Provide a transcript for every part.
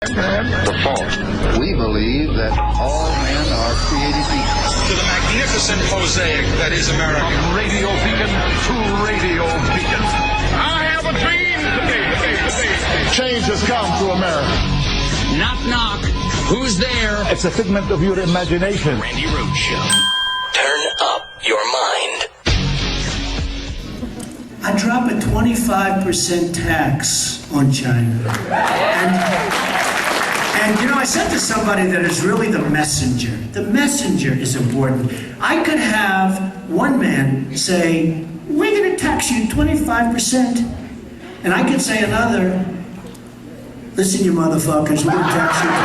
The fault. We believe that all men are created equal. To the magnificent mosaic that is America. From radio beacon to radio beacon. I have a dream today. Change has come to America. Knock, knock. Who's there? It's a figment of your imagination. Randy Rhoads Show. Turn up your mind. I drop a 25% tax on China. And you know, I said to somebody that is really the messenger. The messenger is important. I could have one man say, we're going to tax you 25%. And I could say another, listen, you motherfuckers, we're going to tax you 25%.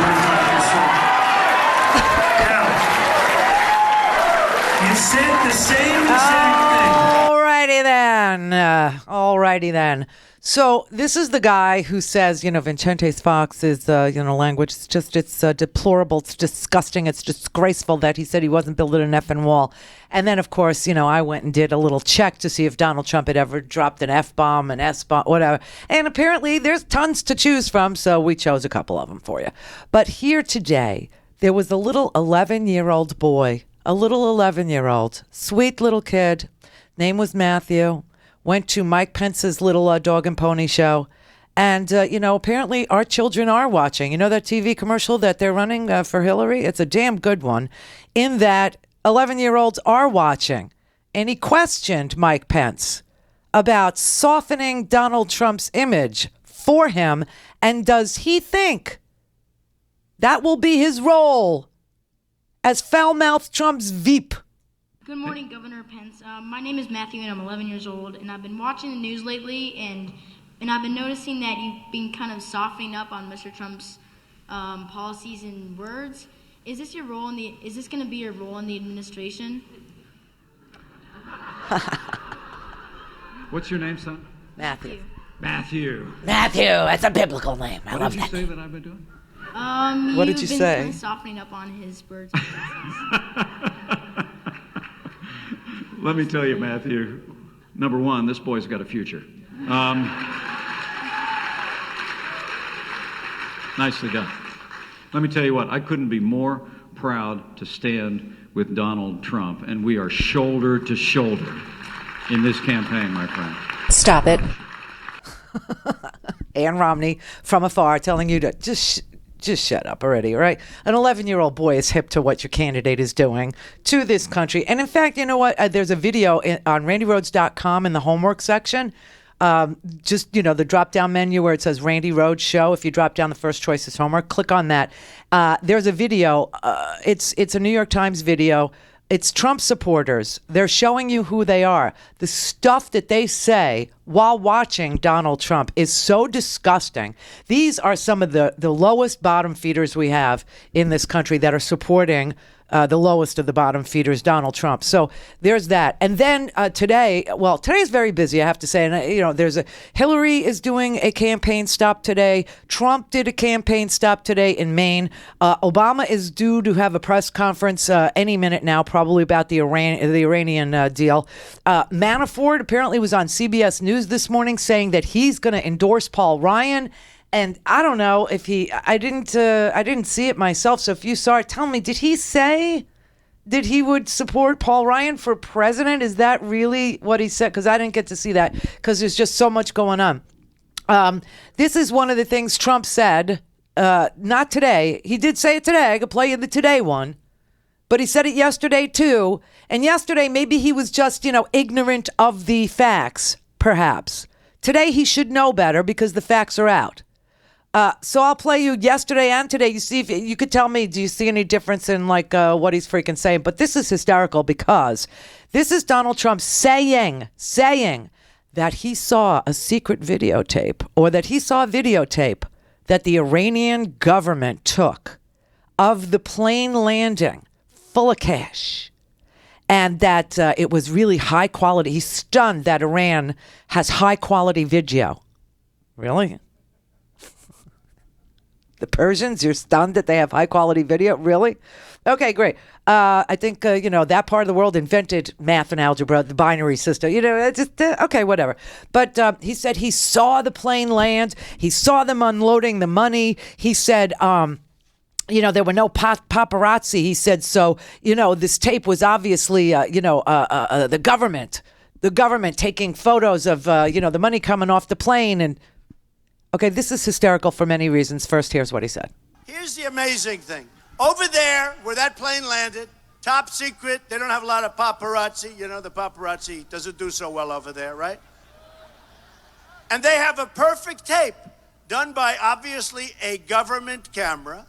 Now, you said the same exact thing. Alrighty then. So this is the guy who says, Vicente Fox is, language. It's deplorable. It's disgusting. It's disgraceful that he said he wasn't building an effing wall. And then, of course, I went and did a little check to see if Donald Trump had ever dropped an F-bomb, an S-bomb, whatever. And apparently there's tons to choose from. So we chose a couple of them for you. But here today, there was a little 11-year-old boy, sweet little kid. Name was Matthew. Went to Mike Pence's little dog and pony show. And, apparently our children are watching. You know that TV commercial that they're running for Hillary? It's a damn good one. In that 11-year-olds are watching. And he questioned Mike Pence about softening Donald Trump's image for him. And does he think that will be his role as foul-mouthed Trump's Veep? Good morning, Governor Pence. My name is Matthew, and I'm 11 years old, and I've been watching the news lately, and I've been noticing that you've been kind of softening up on Mr. Trump's policies and words. Is this Is this going to be your role in the administration? What's your name, son? Matthew. Matthew. That's a biblical name. I love that. What did you say that I've been doing? What did you say? You've been kind of softening up on his words. Let me tell you, Matthew, number one, this boy's got a future. Nicely done. Let me tell you what, I couldn't be more proud to stand with Donald Trump, and we are shoulder to shoulder in this campaign, my friend. Stop it. Ann Romney from afar telling you to just shut up already, all right? An 11-year-old boy is hip to what your candidate is doing to this country. And in fact, you know what? There's a video on randyrhoads.com in the homework section. The drop-down menu where it says Randy Rhoads Show. If you drop down, the first choice is homework. Click on that. There's a video. It's a New York Times video. It's Trump supporters. They're showing you who they are. The stuff that they say while watching Donald Trump is so disgusting. These are some of the lowest bottom feeders we have in this country that are supporting the lowest of the bottom feeders, Donald Trump. So there's that. And then today is very busy, I have to say. And, Hillary is doing a campaign stop today. Trump did a campaign stop today in Maine. Obama is due to have a press conference any minute now, probably about the Iranian deal. Manafort apparently was on CBS News this morning saying that he's going to endorse Paul Ryan. And I don't know if I didn't see it myself. So if you saw it, tell me, did he say that he would support Paul Ryan for president? Is that really what he said? Because I didn't get to see that because there's just so much going on. This is one of the things Trump said, not today. He did say it today. I could play you the today one. But he said it yesterday, too. And yesterday, maybe he was just, ignorant of the facts, perhaps. Today, he should know better because the facts are out. So I'll play you yesterday and today. You see, if you could tell me, do you see any difference in what he's freaking saying? But this is hysterical because this is Donald Trump saying that he saw a secret videotape or that he saw a videotape that the Iranian government took of the plane landing full of cash and that it was really high quality. He's stunned that Iran has high quality video. Really? The Persians, you're stunned that they have high quality video? Really? Okay, great. I think, that part of the world invented math and algebra, the binary system. It's just, okay, whatever. But he said he saw the plane land. He saw them unloading the money. He said, there were no paparazzi. He said, so, this tape was obviously, the government taking photos of, the money coming off the plane. And, okay, this is hysterical for many reasons. First, here's what he said. Here's the amazing thing. Over there, where that plane landed, top secret, they don't have a lot of paparazzi. The paparazzi doesn't do so well over there, right? And they have a perfect tape done by, obviously, a government camera.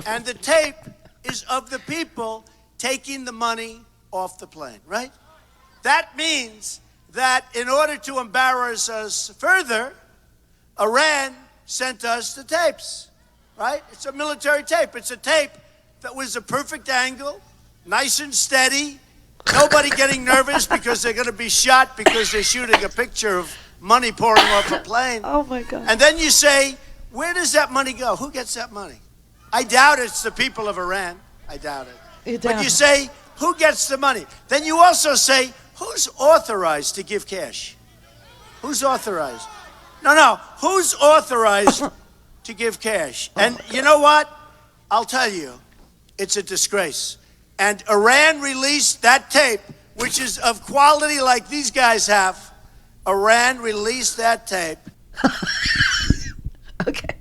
And the tape is of the people taking the money off the plane, right? That means that in order to embarrass us further, Iran sent us the tapes, right? It's a military tape. It's a tape that was a perfect angle, nice and steady, nobody getting nervous because they're going to be shot because they're shooting a picture of money pouring off a plane. Oh, my God. And then you say, where does that money go? Who gets that money? I doubt it's the people of Iran. I doubt it. But you say, who gets the money? Then you also say, who's authorized to give cash? Who's authorized? No. Who's authorized to give cash? And you know what? I'll tell you, it's a disgrace. And Iran released that tape, which is of quality like these guys have. Iran released that tape. Okay.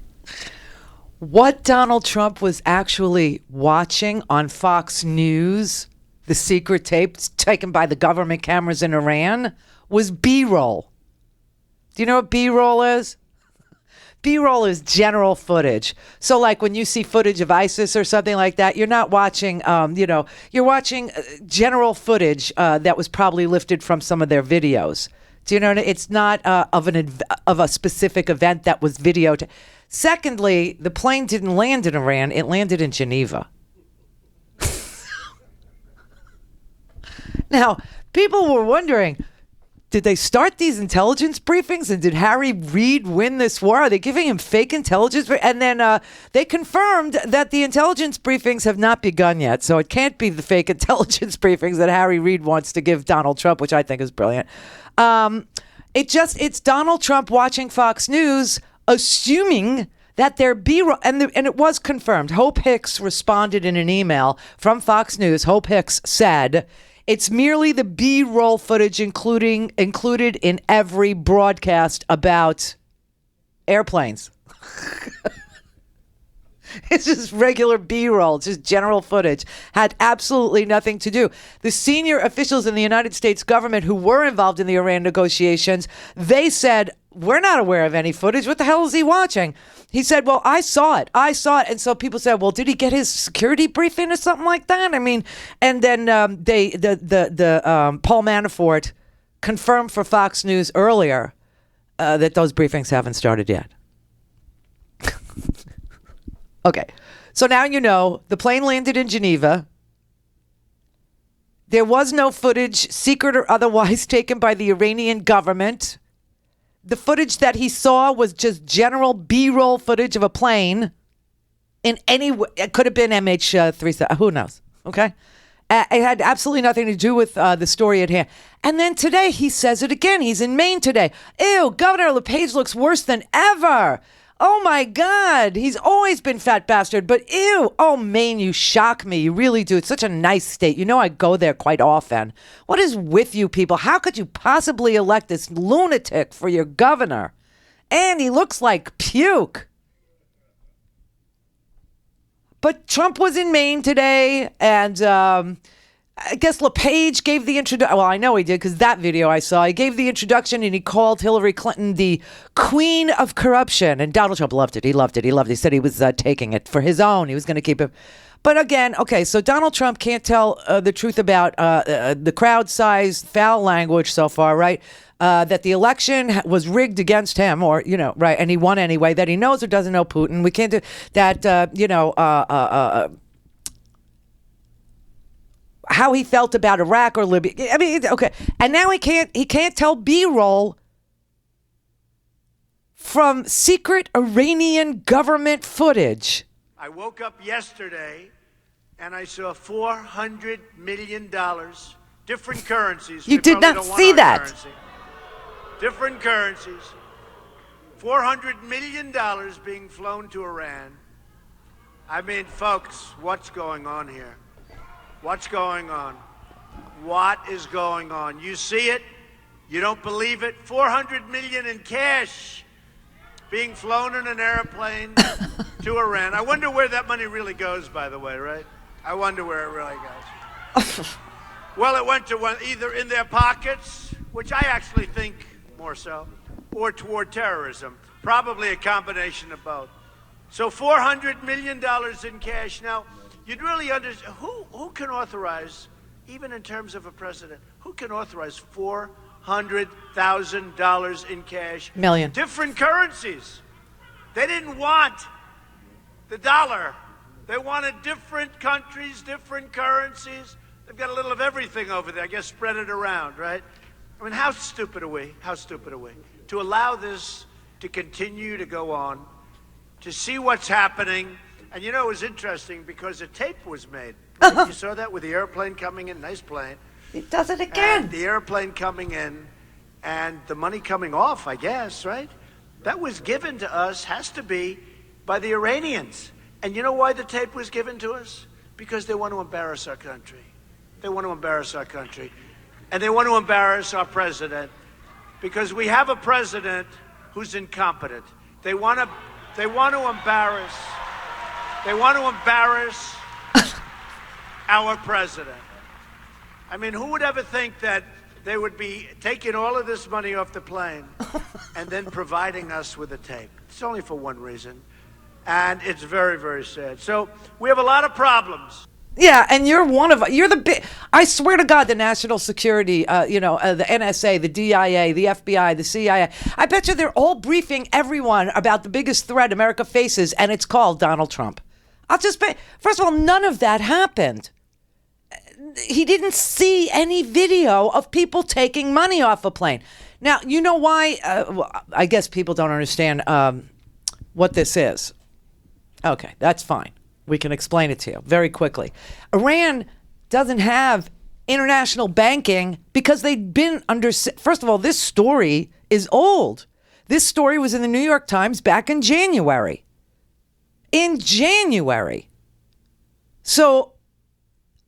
What Donald Trump was actually watching on Fox News, the secret tapes taken by the government cameras in Iran, was B-roll. Do you know what B-roll is? B-roll is general footage. So like when you see footage of ISIS or something like that, you're not watching, you're watching general footage that was probably lifted from some of their videos. Do you know what I mean? It's not of a specific event that was videoed. Secondly, the plane didn't land in Iran. It landed in Geneva. Now, people were wondering, did they start these intelligence briefings and did Harry Reid win this war? Are they giving him fake intelligence? And then they confirmed that the intelligence briefings have not begun yet. So it can't be the fake intelligence briefings that Harry Reid wants to give Donald Trump, which I think is brilliant. It's Donald Trump watching Fox News, assuming that they're B-roll, and it was confirmed. Hope Hicks responded in an email from Fox News. Hope Hicks said, it's merely the B-roll footage included in every broadcast about airplanes. It's just regular B-roll, just general footage. Had absolutely nothing to do. The senior officials in the United States government who were involved in the Iran negotiations, they said, we're not aware of any footage. What the hell is he watching? He said, well, I saw it. And so people said, well, did he get his security briefing or something like that? I mean, and then Paul Manafort confirmed for Fox News earlier that those briefings haven't started yet. Okay, so now you know the plane landed in Geneva. There was no footage, secret or otherwise, taken by the Iranian government. The footage that he saw was just general B-roll footage of a plane. In any way, it could have been MH370. Who knows? Okay, it had absolutely nothing to do with the story at hand. And then today he says it again. He's in Maine today. Ew, Governor LePage looks worse than ever. Oh my God, he's always been fat bastard, but ew. Oh, Maine, you shock me. You really do. It's such a nice state. You know I go there quite often. What is with you people? How could you possibly elect this lunatic for your governor? And he looks like puke. But Trump was in Maine today, and I guess LePage gave the introduction. Well, I know he did because that video I saw. He gave the introduction and he called Hillary Clinton the queen of corruption. And Donald Trump loved it. He loved it. He said he was taking it for his own. He was going to keep it. But again, okay, so Donald Trump can't tell the truth about the crowd size, foul language so far, right? That the election was rigged against him, or, right, and he won anyway, that he knows or doesn't know Putin. We can't do that, how he felt about Iraq or Libya. I mean, okay. And now he can't tell B-roll from secret Iranian government footage. I woke up yesterday and I saw $400 million, different currencies. You They did probably not don't want see our that. currency. Different currencies. $400 million being flown to Iran. I mean, folks, what's going on here? What's going on? What is going on? You see it? You don't believe it? $400 million in cash being flown in an airplane to Iran. I wonder where that money really goes, by the way, right? I wonder where it really goes. Well, it went to either in their pockets, which I actually think more so, or toward terrorism. Probably a combination of both. So $400 million in cash. Now, you'd really understand, who can authorize, even in terms of a president, who can authorize $400,000 in cash? Million. Different currencies. They didn't want the dollar. They wanted different countries, different currencies. They've got a little of everything over there. I guess spread it around, right? I mean, how stupid are we? How stupid are we? To allow this to continue to go on, to see what's happening. And you know, it was interesting because a tape was made. Right? You saw that with the airplane coming in, nice plane. It does it again. And the airplane coming in and the money coming off, I guess, right? That was given to us, has to be, by the Iranians. And you know why the tape was given to us? Because they want to embarrass our country. They want to embarrass our country. And they want to embarrass our president. Because we have a president who's incompetent. They want to embarrass our president. I mean, who would ever think that they would be taking all of this money off the plane and then providing us with a tape? It's only for one reason. And it's very, very sad. So we have a lot of problems. Yeah, and you're the big, I swear to God, the national security, the NSA, the DIA, the FBI, the CIA, I bet you they're all briefing everyone about the biggest threat America faces, and it's called Donald Trump. First of all, none of that happened. He didn't see any video of people taking money off a plane. Now, you know why? I guess people don't understand what this is. Okay, that's fine. We can explain it to you very quickly. Iran doesn't have international banking because they've been under... First of all, this story is old. This story was in the New York Times back in January. So,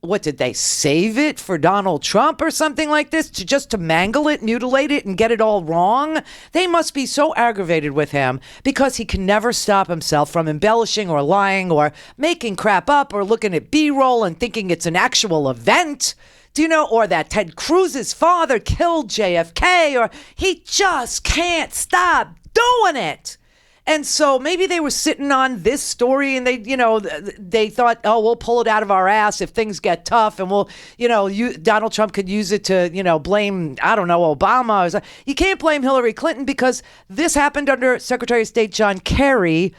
what, did they save it for Donald Trump or something like this? Just to mangle it, mutilate it, and get it all wrong? They must be so aggravated with him because he can never stop himself from embellishing or lying or making crap up or looking at B-roll and thinking it's an actual event. Do you know? Or that Ted Cruz's father killed JFK, or he just can't stop doing it. And so maybe they were sitting on this story and they thought, oh, we'll pull it out of our ass if things get tough, and Donald Trump could use it to, blame, I don't know, Obama. Or something. You can't blame Hillary Clinton because this happened under Secretary of State John Kerry,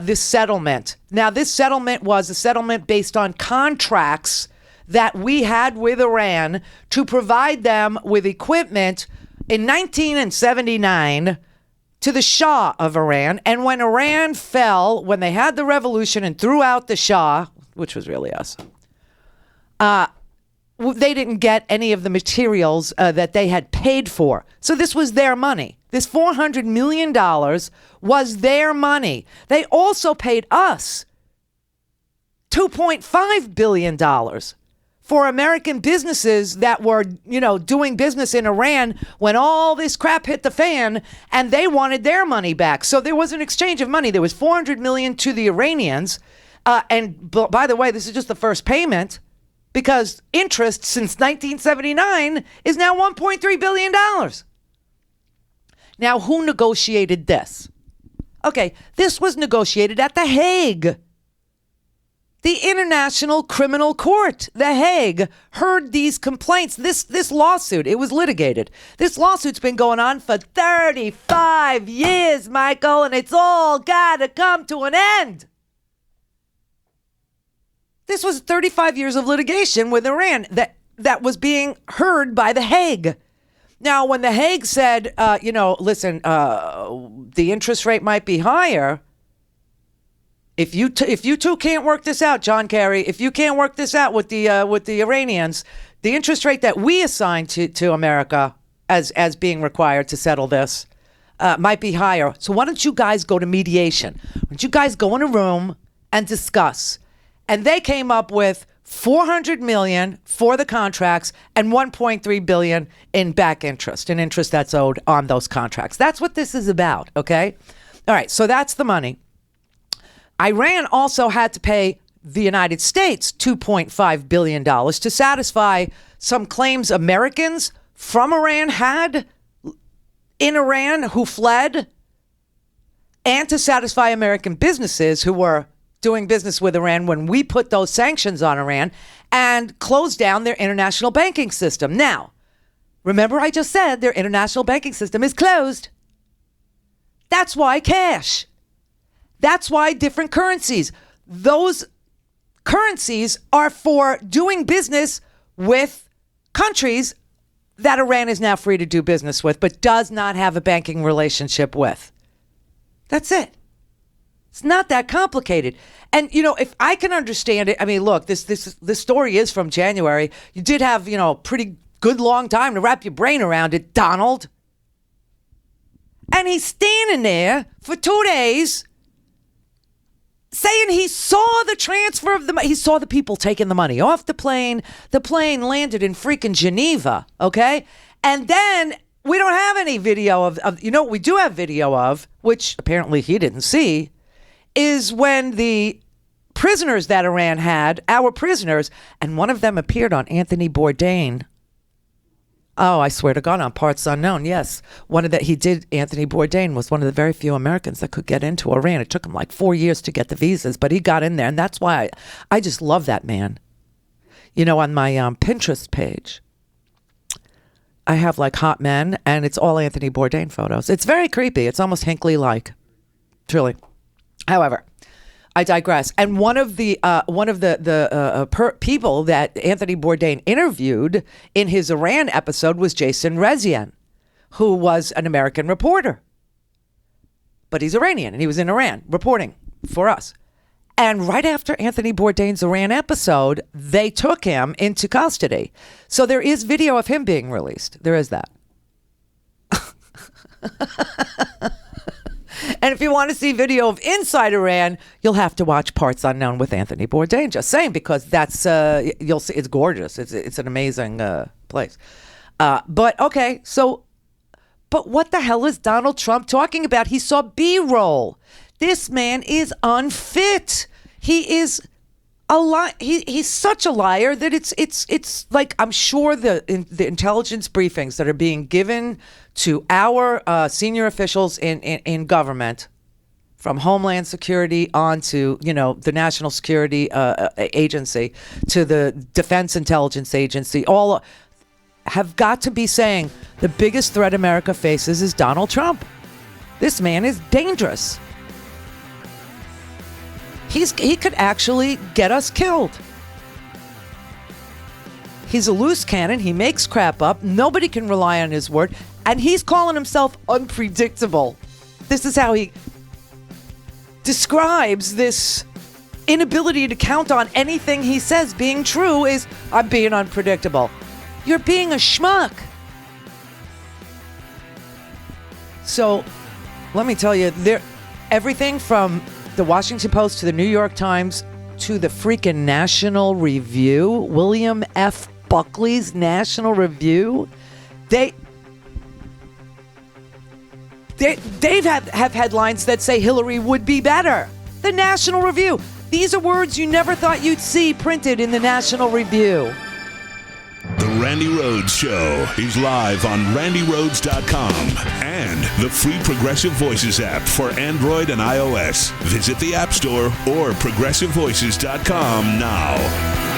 this settlement. Now, this settlement was a settlement based on contracts that we had with Iran to provide them with equipment in 1979 to the Shah of Iran. And when Iran fell, when they had the revolution and threw out the Shah, which was really us, they didn't get any of the materials that they had paid for. So this was their money. This $400 million was their money. They also paid us $2.5 billion for American businesses that were, doing business in Iran when all this crap hit the fan, and they wanted their money back. So there was an exchange of money. There was $400 million to the Iranians. And by the way, this is just the first payment, because interest since 1979 is now $1.3 billion. Now, who negotiated this? Okay, this was negotiated at The Hague. The International Criminal Court, The Hague, heard these complaints. This lawsuit, it was litigated. This lawsuit's been going on for 35 years, Michael, and it's all got to come to an end. This was 35 years of litigation with Iran that was being heard by The Hague. Now, when The Hague said, listen, the interest rate might be higher. If you two can't work this out, John Kerry, if you can't work this out with the Iranians, the interest rate that we assign to America as being required to settle this might be higher. So why don't you guys go to mediation? Why don't you guys go in a room and discuss? And they came up with $400 million for the contracts and $1.3 billion in back interest, in interest that's owed on those contracts. That's what this is about, okay? All right, so that's the money. Iran also had to pay the United States $2.5 billion to satisfy some claims Americans from Iran had in Iran who fled, and to satisfy American businesses who were doing business with Iran when we put those sanctions on Iran and closed down their international banking system. Now, remember I just said their international banking system is closed. That's why cash. That's why different currencies. Those currencies are for doing business with countries that Iran is now free to do business with, but does not have a banking relationship with. That's it. It's not that complicated. And, if I can understand it, I mean, look, this story is from January. You did have, pretty good long time to wrap your brain around it, Donald. And he's standing there for 2 days saying he saw the transfer of the money. He saw the people taking the money off the plane. The plane landed in freaking Geneva, okay? And then we don't have any video of what we do have video of, which apparently he didn't see, is when the prisoners that Iran had, our prisoners, and one of them appeared on Anthony Bourdain. Oh, I swear to God, on Parts Unknown, yes. Anthony Bourdain was one of the very few Americans that could get into Iran. It took him like 4 years to get the visas, but he got in there, and that's why I just love that man. On my Pinterest page, I have like hot men, and it's all Anthony Bourdain photos. It's very creepy. It's almost Hinckley-like, truly. However, I digress. And one of the people that Anthony Bourdain interviewed in his Iran episode was Jason Rezaian, who was an American reporter. But he's Iranian, and he was in Iran reporting for us. And right after Anthony Bourdain's Iran episode, they took him into custody. So there is video of him being released. There is that. And if you want to see video of inside Iran, you'll have to watch Parts Unknown with Anthony Bourdain. Just saying, because that's you'll see it's gorgeous. It's an amazing place. But what the hell is Donald Trump talking about? He saw B-roll. This man is unfit. He is he's such a liar that it's like, I'm sure the intelligence briefings that are being given to our senior officials in government, from Homeland Security on to, the National Security Agency, to the Defense Intelligence Agency, all have got to be saying the biggest threat America faces is Donald Trump. This man is dangerous. He could actually get us killed. He's a loose cannon. He makes crap up. Nobody can rely on his word. And he's calling himself unpredictable. This is how he describes this inability to count on anything he says being true is, I'm being unpredictable. You're being a schmuck. So let me tell you, everything from the Washington Post to the New York Times to the freaking National Review, William F. Buckley's National Review, they've have headlines that say Hillary would be better. The National Review. These are words you never thought you'd see printed in the National Review. The Randy Rhodes Show is live on randyrhodes.com and the free Progressive Voices app for Android and iOS. Visit the App Store or progressivevoices.com now.